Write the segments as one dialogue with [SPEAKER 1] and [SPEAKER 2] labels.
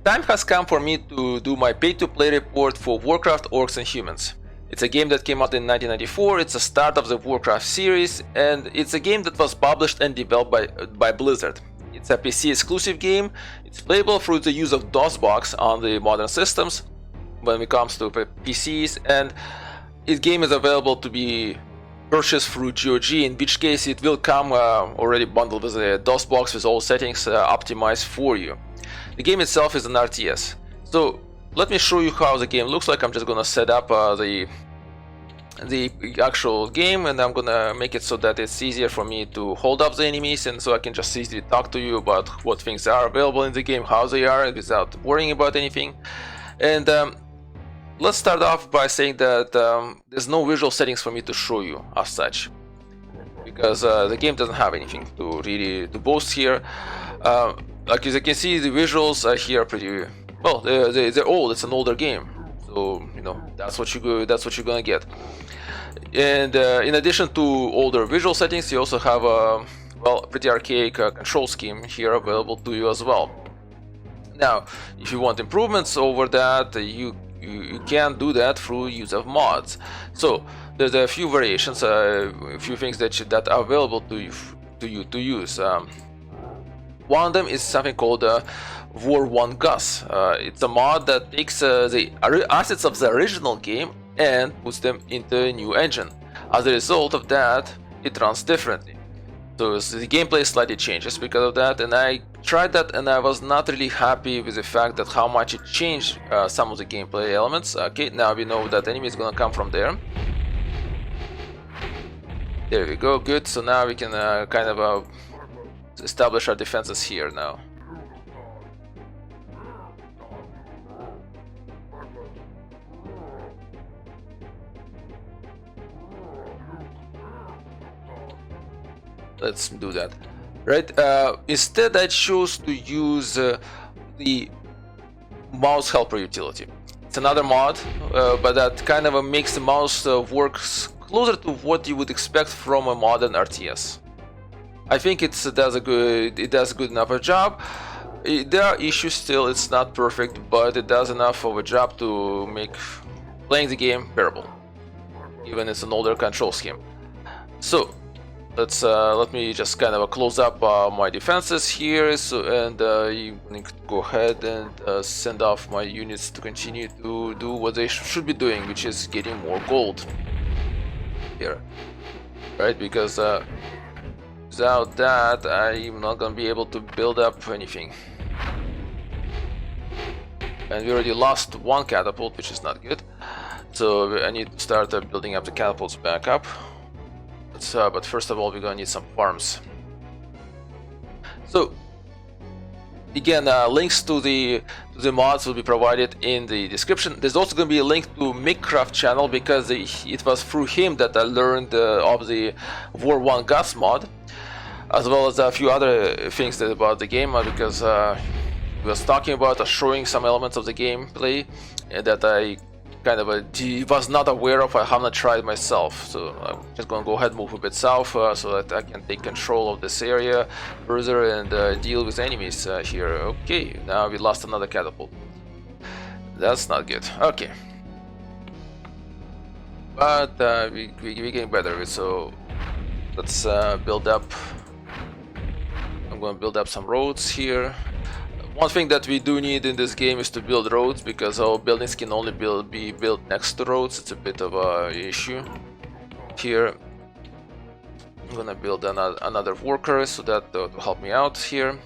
[SPEAKER 1] Time has come for me to do my pay-to-play report for WarCraft Orcs and Humans. It's a game that came out in 1994, it's the start of the WarCraft series, and it's a game that was published and developed by Blizzard. It's a PC exclusive game, it's playable through the use of DosBox on the modern systems when it comes to PCs, and this game is available to be purchased through GOG, in which case it will come already bundled with a DosBox with all settings optimized for you. The game itself is an RTS. So let me show you how the game looks like. I'm just gonna set up the actual game, and I'm gonna make it so that it's easier for me to hold up the enemies, and so I can just easily talk to you about what things are available in the game, how they are, without worrying about anything. And let's start off by saying that there's no visual settings for me to show you as such, because the game doesn't have anything to really boast here. Like as you can see, the visuals here are pretty well. They're old. It's an older game, so you know that's what you're gonna get. And in addition to older visual settings, you also have a pretty archaic control scheme here available to you as well. Now, if you want improvements over that, you can do that through use of mods. So there's a few variations, a few things that are available to you to use. One of them is something called War 1 Gus. It's a mod that takes the assets of the original game and puts them into a new engine. As a result of that, it runs differently. So the gameplay slightly changes because of that, and I tried that and I was not really happy with the fact that how much it changed some of the gameplay elements. Okay, now we know that enemy is gonna come from there. There we go, good. So now we can kind of establish our defenses here now. Let's do that. Right, instead I chose to use the mouse helper utility. It's another mod, but that kind of makes the mouse works closer to what you would expect from a modern RTS. I think it does a good enough a job. There are issues still, it's not perfect, but it does enough of a job to make playing the game bearable, even it's an older control scheme. So let me just kind of close up my defenses here, and you can go ahead and send off my units to continue to do what they should be doing, which is getting more gold here, right? Because without that, I'm not gonna be able to build up anything. And we already lost one catapult, which is not good. So I need to start building up the catapults back up. But first of all, we're gonna need some farms. So again, links to the mods will be provided in the description. There's also going to be a link to Minecraft channel, because it was through him that I learned of the War 1 Gus mod, as well as a few other things about the game, because he was talking about showing some elements of the gameplay that I kind of was not aware of. I haven't tried myself, so I'm just gonna go ahead and move a bit south so that I can take control of this area further and deal with enemies here. Okay, now we lost another catapult. That's not good. Okay, but we're getting better. So let's build up. I'm gonna build up some roads here. One thing that we do need in this game is to build roads, because our buildings can only be built next to roads. It's a bit of an issue here. I'm gonna build another worker so that to help me out here.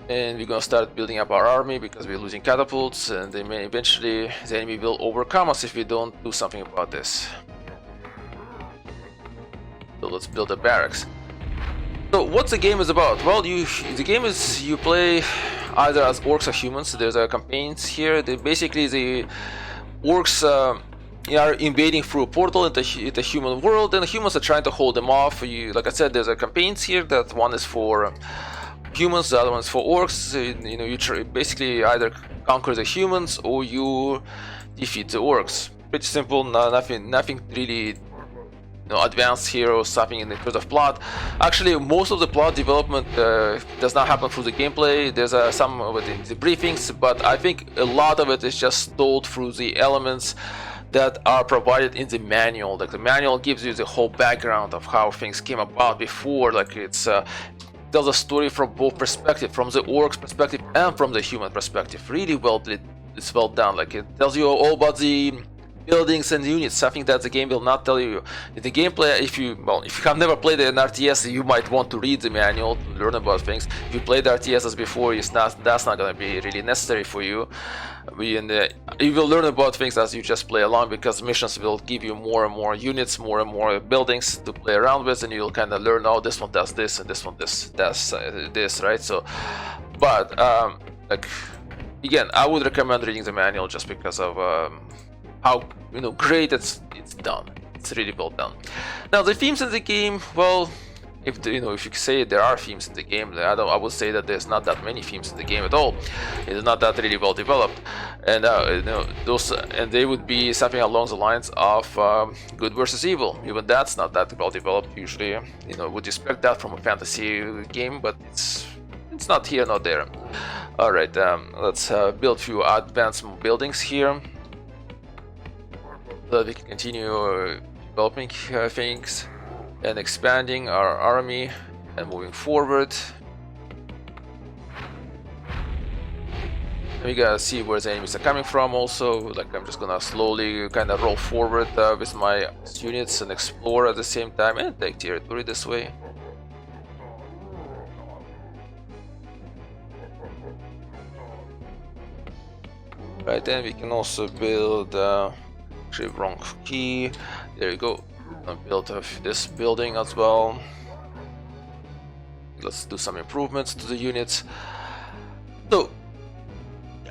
[SPEAKER 1] And we're gonna start building up our army, because we're losing catapults, and they may eventually, the enemy will overcome us if we don't do something about this. So let's build a barracks. So what the game is about? Well, the game is you play either as orcs or humans. There's campaigns here. Basically the orcs are invading through a portal into human world, and the humans are trying to hold them off. Like I said, there's campaigns here. That one is for humans, the other one is for orcs. You know, you basically either conquer the humans or you defeat the orcs. Pretty simple. Nothing really advanced heroes, something in terms of plot. Actually, most of the plot development does not happen through the gameplay. There's some within the briefings, but I think a lot of it is just told through the elements that are provided in the manual. Like the manual gives you the whole background of how things came about before. Like it's tells a story from both perspectives, from the orcs perspective and from the human perspective. Really well, it's well done. Like it tells you all about the buildings and units, something that the game will not tell you. In the gameplay, if you have never played an RTS, you might want to read the manual to learn about things. If you played RTSs before, that's not going to be really necessary for you. You will learn about things as you just play along, because missions will give you more and more units, more and more buildings to play around with, and you'll kind of learn, oh, this one does this and this one does this, right? So, but like again, I would recommend reading the manual just because of how great it's done. It's really well done. Now the themes in the game, well, if you say there are themes in the game, I would say that there's not that many themes in the game at all. It's not that really well developed, and and they would be something along the lines of good versus evil. Even that's not that well developed usually. Would expect that from a fantasy game, but it's not here, not there. All right, let's build a few advanced buildings here, so that we can continue developing things and expanding our army and moving forward. And we gotta see where the enemies are coming from also. Like I'm just gonna slowly kind of roll forward with my units and explore at the same time and take territory this way. Right, then we can also build actually wrong key. There you go. I'll build this building as well. Let's do some improvements to the units. So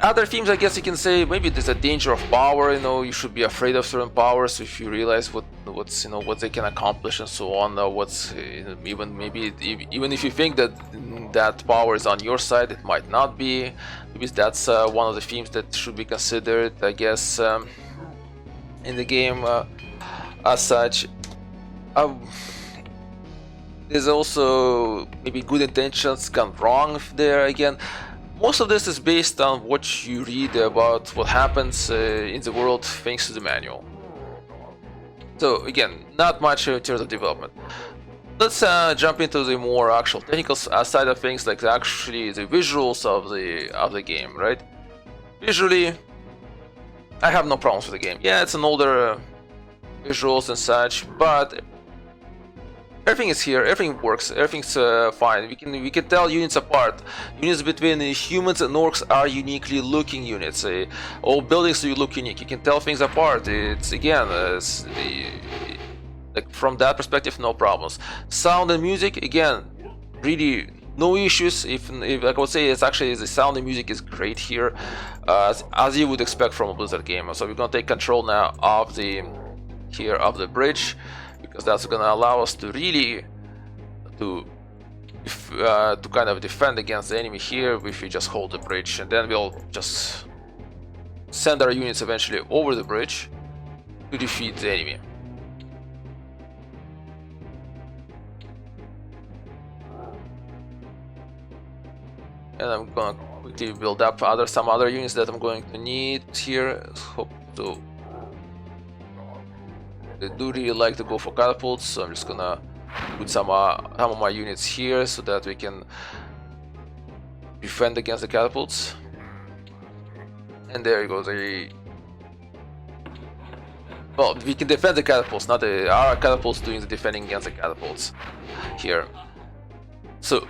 [SPEAKER 1] other themes, I guess you can say, maybe there's a danger of power. You should be afraid of certain powers if you realize what they can accomplish and so on. Even if you think that power is on your side, it might not be. Maybe that's one of the themes that should be considered, I guess, in the game as such. There's also maybe good intentions gone wrong there again. Most of this is based on what you read about what happens in the world thanks to the manual. So again, not much in terms of development. Let's jump into the more actual technical side of things, like actually the visuals of the game, right? Visually, I have no problems with the game. Yeah, it's an older visuals and such, but everything is here, everything works, everything's fine. We can tell units apart. Units between humans and orcs are uniquely looking units. All buildings look unique. You can tell things apart. It's again, like from that perspective, no problems. Sound and music, again, really no issues. If like I would say, it's actually the sound and music is great here, as you would expect from a Blizzard game. So we're gonna take control now of the bridge, because that's going to allow us to really to kind of defend against the enemy here if we just hold the bridge, and then we'll just send our units eventually over the bridge to defeat the enemy. And I'm going to quickly build up some other units that I'm going to need here. Hope to. They do really like to go for catapults, so I'm just gonna put some of my units here so that we can defend against the catapults. And there you go. Well, we can defend the catapults, not our catapults doing the defending against the catapults here. So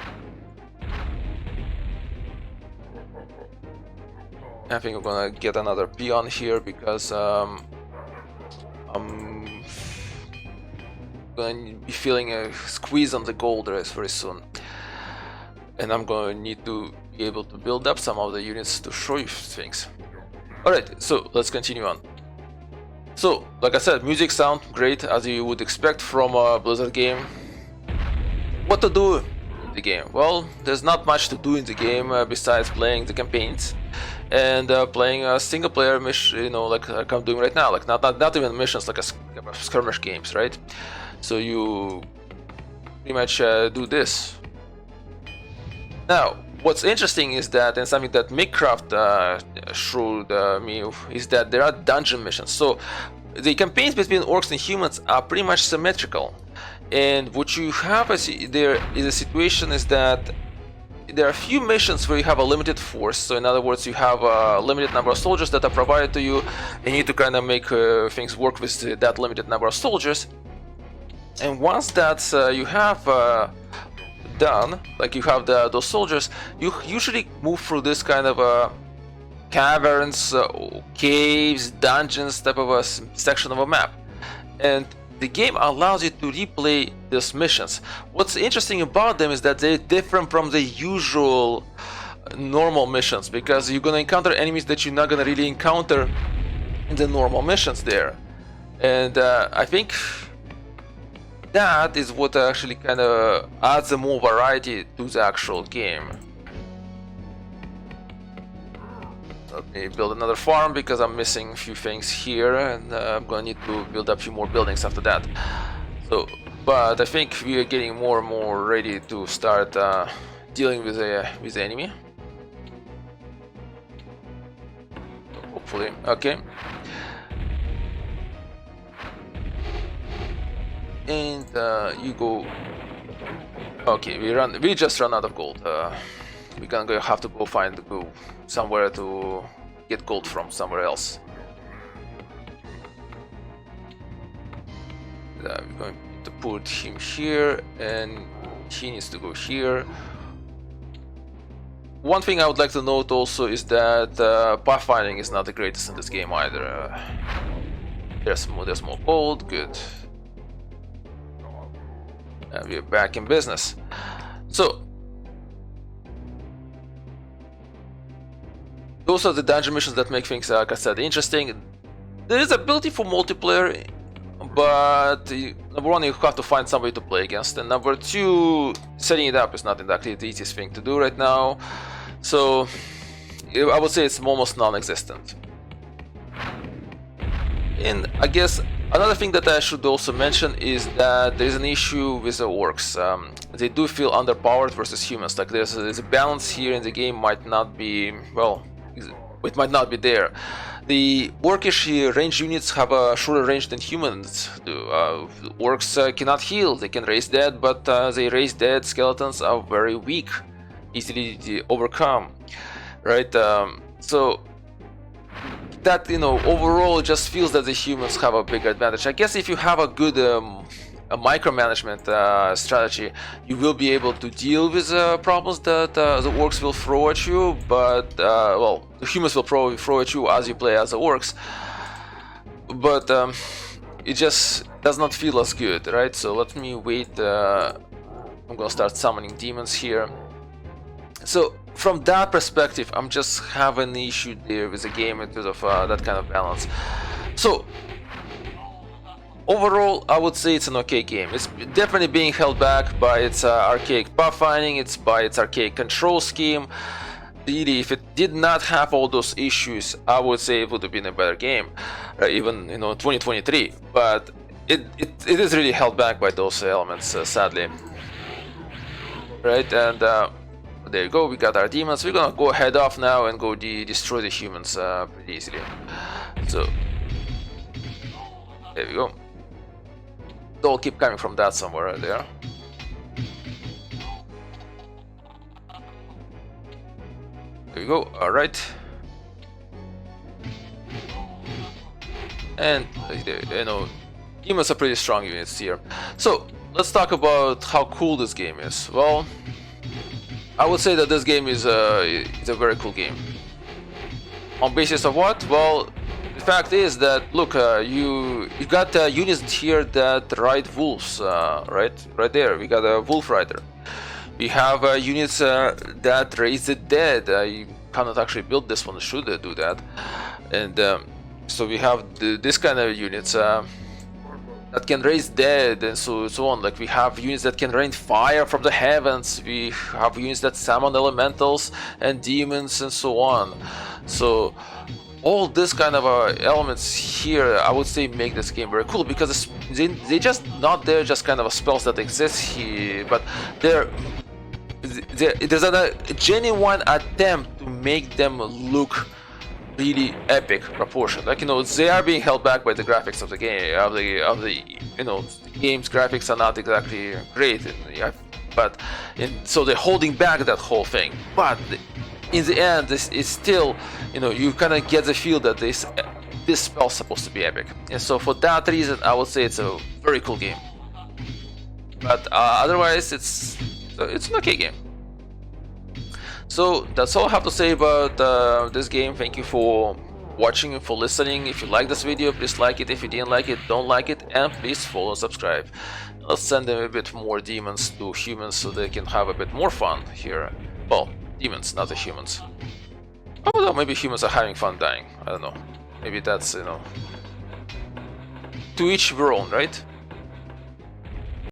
[SPEAKER 1] I think I'm gonna get another peon here because I'm going to be feeling a squeeze on the gold race very soon, and I'm going to need to be able to build up some of the units to show you things. Alright, so let's continue on. So, like I said, music sound great, as you would expect from a Blizzard game. What to do in the game? Well, there's not much to do in the game besides playing the campaigns and playing a single player mission, like I'm doing right now, like not even missions, like a skirmish games, right? So you pretty much do this. Now, what's interesting is that, and something that Minecraft showed me, is that there are dungeon missions. So the campaigns between orcs and humans are pretty much symmetrical. And what you have there is a situation is that there are a few missions where you have a limited force. So in other words, you have a limited number of soldiers that are provided to you, and you need to kind of make things work with that limited number of soldiers. And once that's you have done, like you have those soldiers, you usually move through this kind of caverns, caves, dungeons type of a section of a map. And the game allows you to replay these missions. What's interesting about them is that they're different from the usual normal missions, because you're gonna encounter enemies that you're not gonna really encounter in the normal missions there. And I think that is what actually kind of adds more variety to the actual game. Let me build another farm because I'm missing a few things here, and I'm gonna need to build up a few more buildings after that. So, but I think we are getting more and more ready to start dealing with the enemy. Hopefully, okay. And you go. Okay, we just run out of gold. We're gonna have to go somewhere to get gold from somewhere else. We're going to put him here, and he needs to go here. One thing I would like to note also is that pathfinding is not the greatest in this game either. There's more gold, good. And we're back in business. So those are the dungeon missions that make things, like I said, interesting. There is ability for multiplayer, but number one, you have to find somebody to play against, and number two, setting it up is not exactly the easiest thing to do right now. So I would say it's almost non-existent. And I guess another thing that I should also mention is that there is an issue with the orcs. They do feel underpowered versus humans. Like there's a balance here in the game, might not be, well, it might not be there. The orcish range units have a shorter range than humans do. Orcs cannot heal, they can raise dead, but they raise dead skeletons are very weak, easily to overcome, right? So that, overall it just feels that the humans have a bigger advantage. I guess if you have a good a micromanagement strategy, you will be able to deal with problems that the orcs will throw at you, but well, the humans will probably throw at you as you play as the orcs, but it just does not feel as good, right? So let me wait. I'm gonna start summoning demons here. So from that perspective, I'm just having an issue there with the game in terms of that kind of balance. So overall, I would say it's an okay game. It's definitely being held back by its archaic pathfinding, it's by its archaic control scheme. Really, if it did not have all those issues, I would say it would have been a better game, even 2023. But it is really held back by those elements, sadly. Right, and there you go. We got our demons. We're gonna go head off now and go destroy the humans pretty easily. So there we go. They'll keep coming from that somewhere right there. There we go. All right. And demons are pretty strong units here. So let's talk about how cool this game is. Well, I would say that this game is a very cool game. On basis of what? Well, the fact is that, look, you got units here that ride wolves, right there. We got a wolf rider. We have units that raise the dead. You cannot actually build this one, should do that. And so we have this kind of units that can raise dead and so on. Like we have units that can rain fire from the heavens. We have units that summon elementals and demons and so on. So all this kind of elements here, I would say, make this game very cool, because they just not there just kind of spells that exist here, but there's a genuine attempt to make them look really epic proportion. Like, you know, they are being held back by the graphics of the game, you know, the game's graphics are not exactly great, but so they're holding back that whole thing. But in the end, this is still, you know, you kind of get the feel that this spell's supposed to be epic, and so for that reason, I would say it's a very cool game. But otherwise, it's an okay game. So that's all I have to say about this game. Thank you for watching and for listening. If you like this video, please like it. If you didn't like it, don't like it, and please follow and subscribe. Let's send them a bit more demons to humans so they can have a bit more fun here. Well, demons, not the humans. Although maybe humans are having fun dying. I don't know. Maybe that's, you know, to each their own, right?